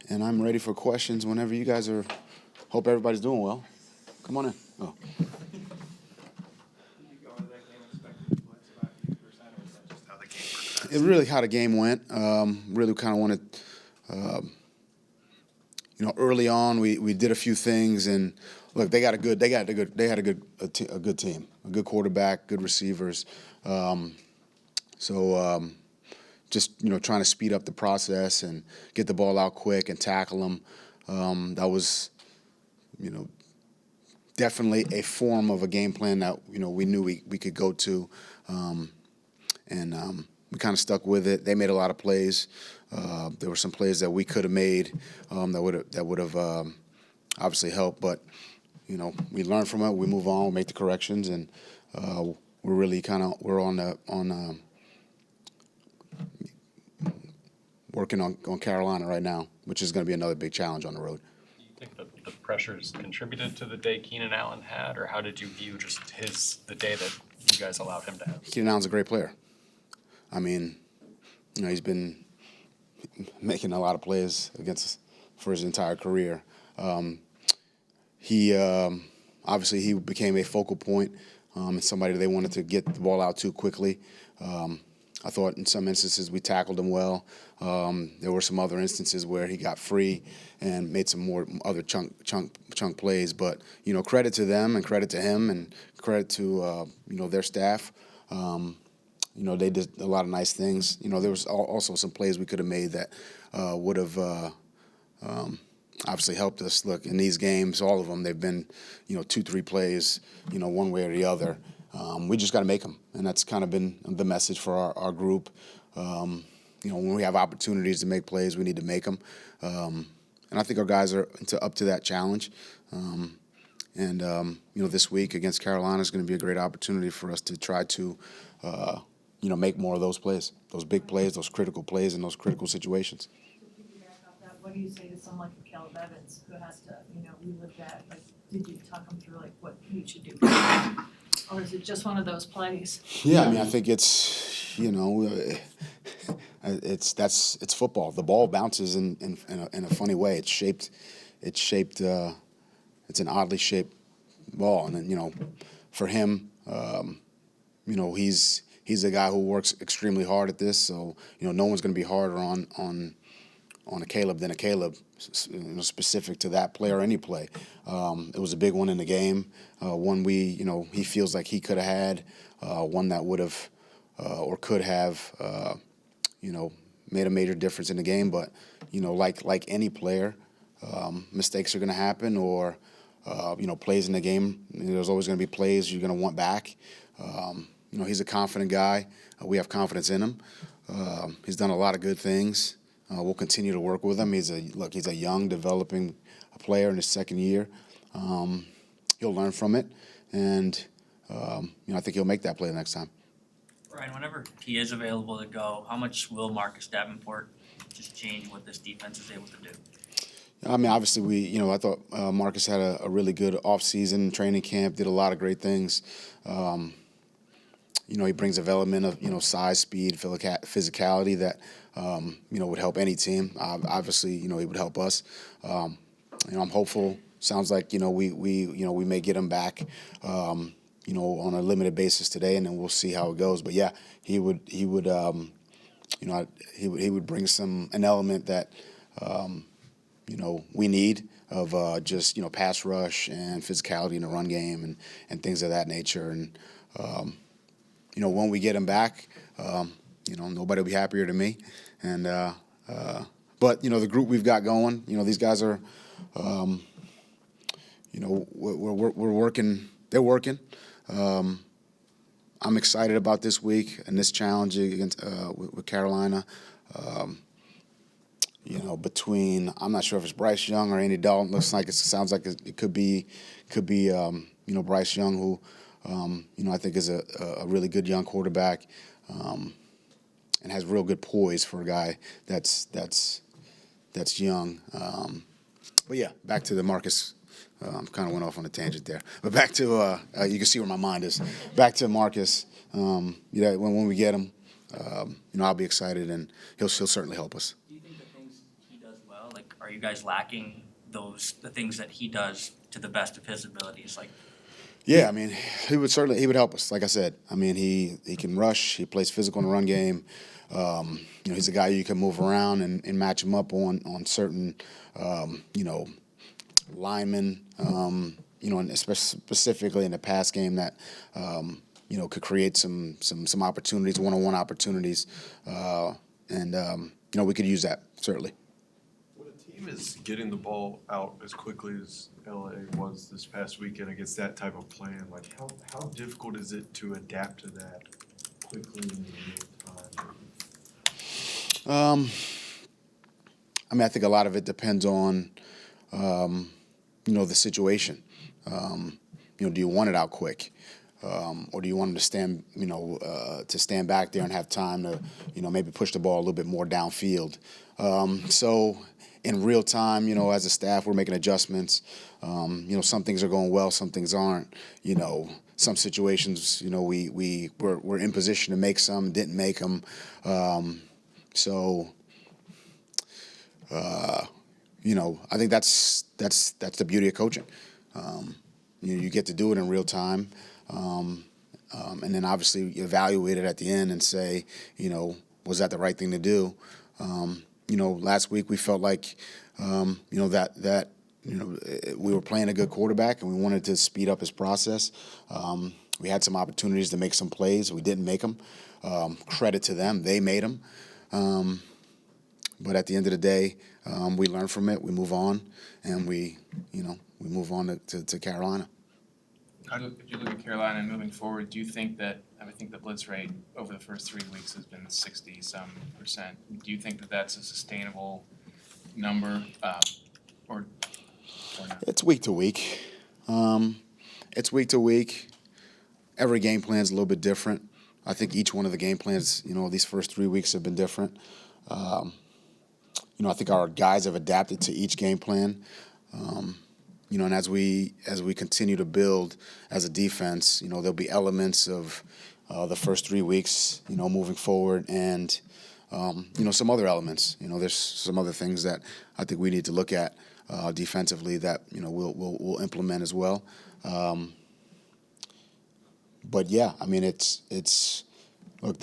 and I'm ready for questions whenever you guys are. Hope everybody's doing well. Come on in. Oh. It really how the game went. Really kind of wanted, early on we did a few things, and look, they had a good team, a good quarterback, good receivers. Just trying to speed up the process and get the ball out quick and tackle them. That was, definitely a form of a game plan that we knew we could go to, and we kind of stuck with it. They made a lot of plays. There were some plays that we could have made that would have obviously helped, but we learn from it. We move on. We make the corrections, and we're really we're working on Carolina right now, which is going to be another big challenge on the road. Do you think that the pressures contributed to the day Keenan Allen had, or how did you view just the day that you guys allowed him to have? Keenan Allen's a great player. I mean, he's been making a lot of plays for his entire career. He obviously he became a focal point and somebody they wanted to get the ball out to quickly. I thought in some instances we tackled him well. There were some other instances where he got free and made some more other chunk plays. But credit to them and credit to him and credit to their staff. They did a lot of nice things. There was also some plays we could have made that would have obviously helped us. Look, in these games, all of them, they've been 2-3 plays, one way or the other. We just got to make them, and that's kind of been the message for our group. When we have opportunities to make plays, we need to make them, and I think our guys are up to that challenge. This week against Carolina is going to be a great opportunity for us to try to, make more of those plays, those big plays, those critical plays in those critical situations. What do you say to someone like Caleb Evans who has to, relive that? Like, did you talk him through what he should do? Or is it just one of those plays? Yeah, I mean, I think it's it's football. The ball bounces in a funny way. It's shaped. It's an oddly shaped ball, and then for him, he's a guy who works extremely hard at this. So no one's going to be harder on a Caleb than a Caleb, specific to that play or any play. It was a big one in the game, one he feels like he could have had, one that would have or could have, made a major difference in the game. But, like any player, mistakes are going to happen or, plays in the game. There's always going to be plays you're going to want back. He's a confident guy. We have confidence in him. He's done a lot of good things. We'll continue to work with him. He's a young, developing player in his second year. He'll learn from it, and I think he'll make that play the next time. Ryan, whenever he is available to go, how much will Marcus Davenport just change what this defense is able to do? I mean, obviously, I thought Marcus had a really good offseason training camp, did a lot of great things. He brings a element of, size, speed, physicality that, would help any team. Obviously, he would help us. I'm hopeful. Sounds like, we may get him back, on a limited basis today, and then we'll see how it goes. But yeah, he would bring an element that, we need of just, pass rush and physicality in the run game and things of that nature. And, when we get him back, nobody will be happier than me. And but the group we've got going, these guys are, we're working. They're working. I'm excited about this week and this challenge against with Carolina. Between I'm not sure if it's Bryce Young or Andy Dalton. Sounds like it could be Bryce Young, who I think is a really good young quarterback, and has real good poise for a guy that's young. But yeah, back to the Marcus. Kind of went off on a tangent there, but back to you can see where my mind is. Back to Marcus. When we get him, I'll be excited, and he'll certainly help us. Do you think the things he does well, Like, are you guys lacking the things that he does to the best of his abilities? Like, Yeah, I mean, he would help us. Like I said, I mean, he can rush. He plays physical in the run game. He's a guy you can move around and match him up on certain, linemen. And specifically in the pass game that could create some opportunities, one-on-one opportunities, we could use that certainly. When a team is getting the ball out as quickly as LA was this past weekend against that type of plan, like how difficult is it to adapt to that quickly in real time? I think a lot of it depends on the situation. Do you want it out quick? Or do you want them to stand back there and have time to, maybe push the ball a little bit more downfield? So in real time, as a staff, we're making adjustments. Some things are going well, some things aren't. Some situations, we're in position to make some, didn't make them. I think that's the beauty of coaching. You get to do it in real time. And then obviously you evaluate it at the end and say, was that the right thing to do? Last week we felt like, that we were playing a good quarterback and we wanted to speed up his process. We had some opportunities to make some plays. We didn't make them. Credit to them. They made them. But at the end of the day, we learn from it. We move on, and we move on to Carolina. If you look at Carolina and moving forward, do you think that I think the blitz rate over the first 3 weeks has been 60-some%? Do you think that that's a sustainable number, or not? It's week to week. Every game plan is a little bit different. I think each one of the game plans, these first 3 weeks have been different. I think our guys have adapted to each game plan. And as we continue to build as a defense, there'll be elements of the first 3 weeks, moving forward, and some other elements. There's some other things that I think we need to look at defensively that we'll implement as well. But yeah, I mean it's look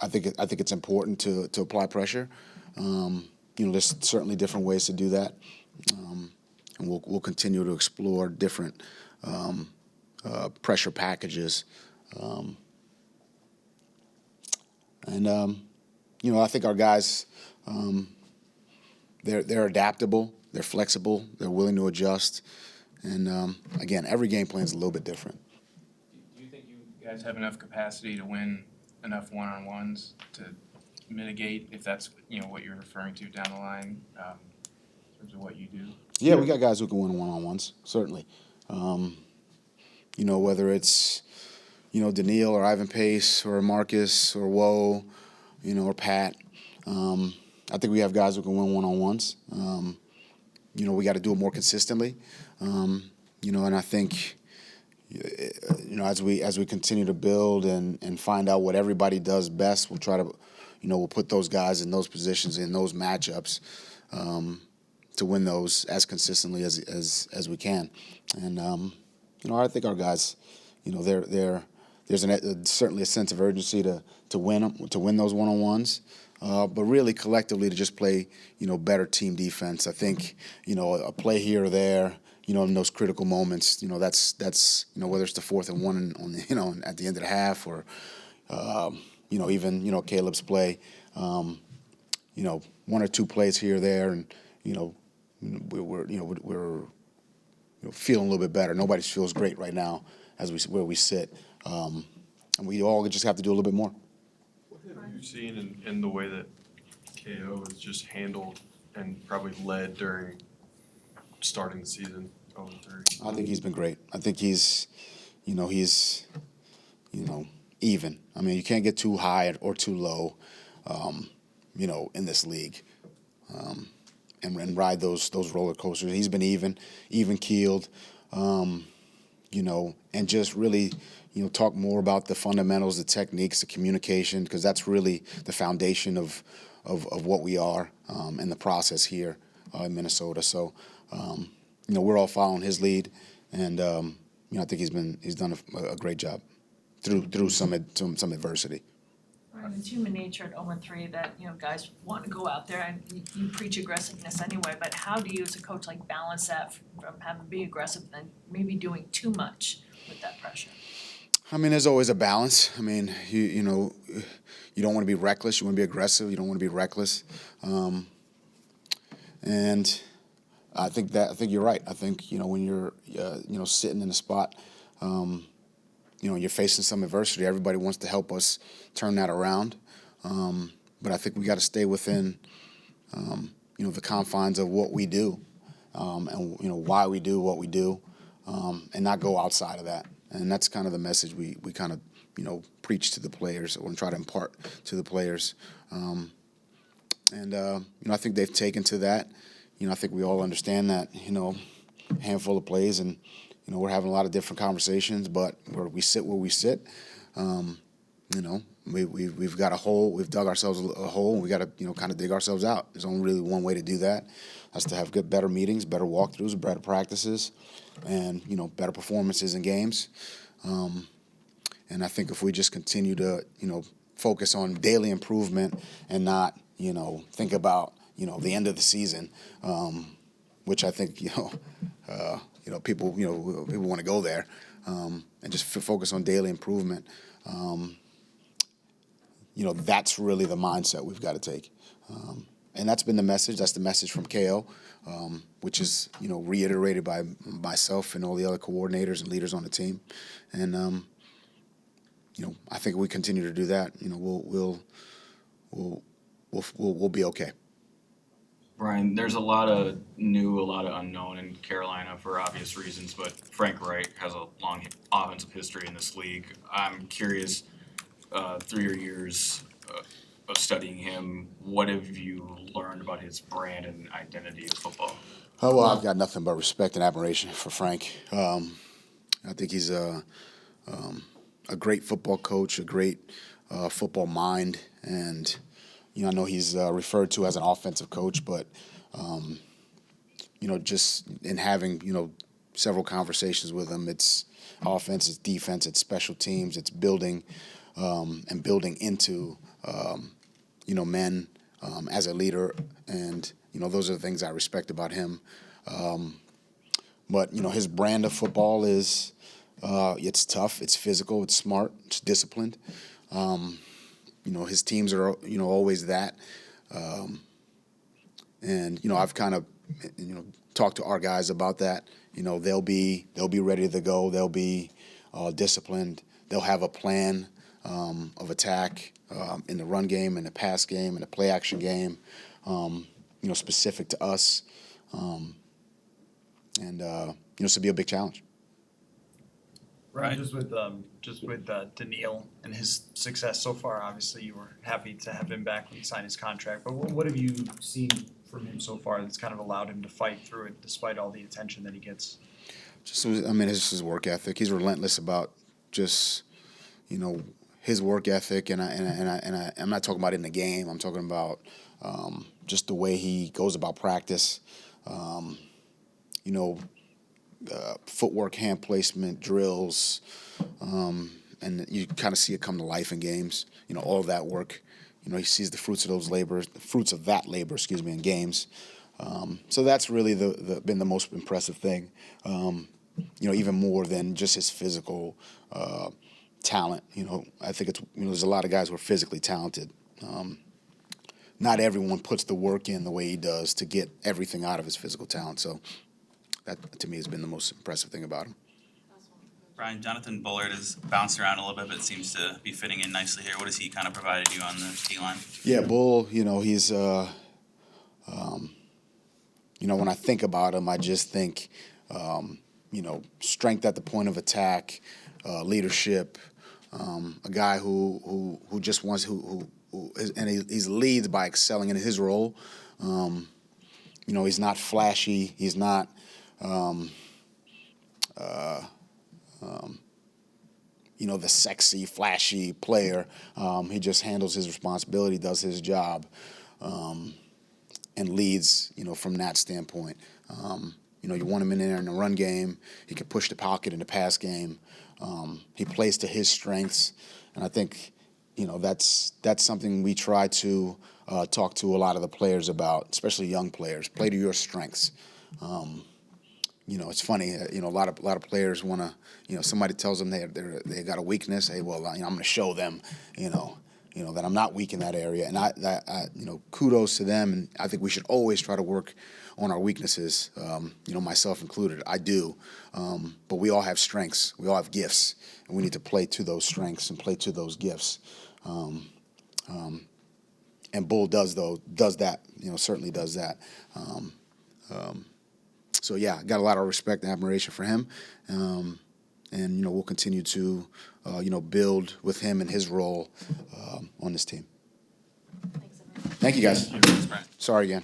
I think it's important to apply pressure. There's certainly different ways to do that. And we'll continue to explore different pressure packages. I think our guys, they're adaptable, they're flexible, they're willing to adjust. And again, every game plan is a little bit different. Do you think you guys have enough capacity to win enough one-on-ones to mitigate, if that's what you're referring to down the line, in terms of what you do? Yeah, we got guys who can win one-on-ones, certainly. Whether it's, Daniil or Ivan Pace or Marcus or Woe, or Pat. I think we have guys who can win one-on-ones. We got to do it more consistently. And I think, as we continue to build and find out what everybody does best, we'll try to, we'll put those guys in those positions, in those matchups, to win those as consistently as we can. And I think our guys, there's certainly a sense of urgency to win those one-on-ones, but really collectively to just play better team defense. I think a play here or there, in those critical moments, that's whether it's the 4th and 1 on at the end of the half, or even Caleb's play, 1 or 2 plays here or there, and we're feeling a little bit better. Nobody feels great right now where we sit, and we all just have to do a little bit more. What have you seen in the way that KO has just handled and probably led during starting the season 0-3? I think he's been great. I think he's even. I mean, you can't get too high or too low, in this league, and ride those roller coasters. He's been even keeled, and just really, talk more about the fundamentals, the techniques, the communication, because that's really the foundation of of what we are and the process here in Minnesota. So, we're all following his lead, and I think he's done a great job through some adversity. Right, it's human nature at 0-3 that, guys want to go out there and you preach aggressiveness anyway, but how do you as a coach balance that from having to be aggressive and maybe doing too much with that pressure? I mean, there's always a balance. I mean, you don't want to be reckless. You want to be aggressive. You don't want to be reckless. And I think you're right. I think when you're sitting in a spot, you're facing some adversity. Everybody wants to help us turn that around. But I think we got to stay within the confines of what we do, and why we do what we do, and not go outside of that. And that's kind of the message we kind of preach to the players or try to impart to the players. I think they've taken to that. I think we all understand that a handful of plays, and we're having a lot of different conversations, but where we sit, we've got a hole. We've dug ourselves a hole, and we got to kind of dig ourselves out. There's only really one way to do that. That's to have better meetings, better walkthroughs, better practices, and better performances in games. And I think if we just continue to focus on daily improvement and not think about the end of the season, which I think people want to go there, and just focus on daily improvement. That's really the mindset we've got to take. And that's been the message. That's the message from KO, which is reiterated by myself and all the other coordinators and leaders on the team. And I think if we continue to do that, we'll be okay. Brian, there's a lot of new, a lot of unknown in Carolina for obvious reasons, but Frank Reich has a long offensive history in this league. I'm curious, through your years of studying him, what have you learned about his brand and identity of football? Oh, well, I've got nothing but respect and admiration for Frank. I think he's a great football coach, a great football mind, and I know he's referred to as an offensive coach, but just in having several conversations with him, it's offense, it's defense, it's special teams, it's building and building into men as a leader, and those are the things I respect about him. But his brand of football is it's tough, it's physical, it's smart, it's disciplined. His teams are always that, and I've kind of talked to our guys about that. They'll be ready to go. They'll be disciplined. They'll have a plan of attack in the run game, in the pass game, in the play action game, specific to us, and this will be a big challenge. Right, just with Daniil and his success so far, obviously you were happy to have him back when he signed his contract, but what have you seen from him so far that's kind of allowed him to fight through it despite all the attention that he gets? It's his work ethic. He's relentless about just, his work ethic, and I'm not talking about in the game. I'm talking about just the way he goes about practice. Footwork, hand placement, drills, and you kind of see it come to life in games. All of that work. He sees the fruits of that labor, in games. So that's really been the most impressive thing. Even more than just his physical talent. I think it's there's a lot of guys who are physically talented. Not everyone puts the work in the way he does to get everything out of his physical talent. So that, to me, has been the most impressive thing about him. Brian, Jonathan Bullard has bounced around a little bit, but seems to be fitting in nicely here. What has he kind of provided you on the D-line? Yeah, Bull, he's, when I think about him, I just think, strength at the point of attack, leadership, a guy who just wants, and he leads by excelling in his role. He's not flashy. He's not, the sexy, flashy player. He just handles his responsibility, does his job. and leads, from that standpoint. You want him in there in the run game. He can push the pocket in the pass game. He plays to his strengths, and I think, that's something we try to talk to a lot of the players about, especially young players. Play to your strengths. It's funny. A lot of players want to. Somebody tells them they got a weakness. Hey, well, I'm going to show them. That I'm not weak in that area, and I kudos to them. And I think we should always try to work on our weaknesses. Myself included. I do, but we all have strengths. We all have gifts, and we need to play to those strengths and play to those gifts. And Bull does that. Certainly does that. So yeah, got a lot of respect and admiration for him, and we'll continue to build with him and his role on this team. Thanks, everyone. Thank you guys. Thanks, Brian. Sorry again.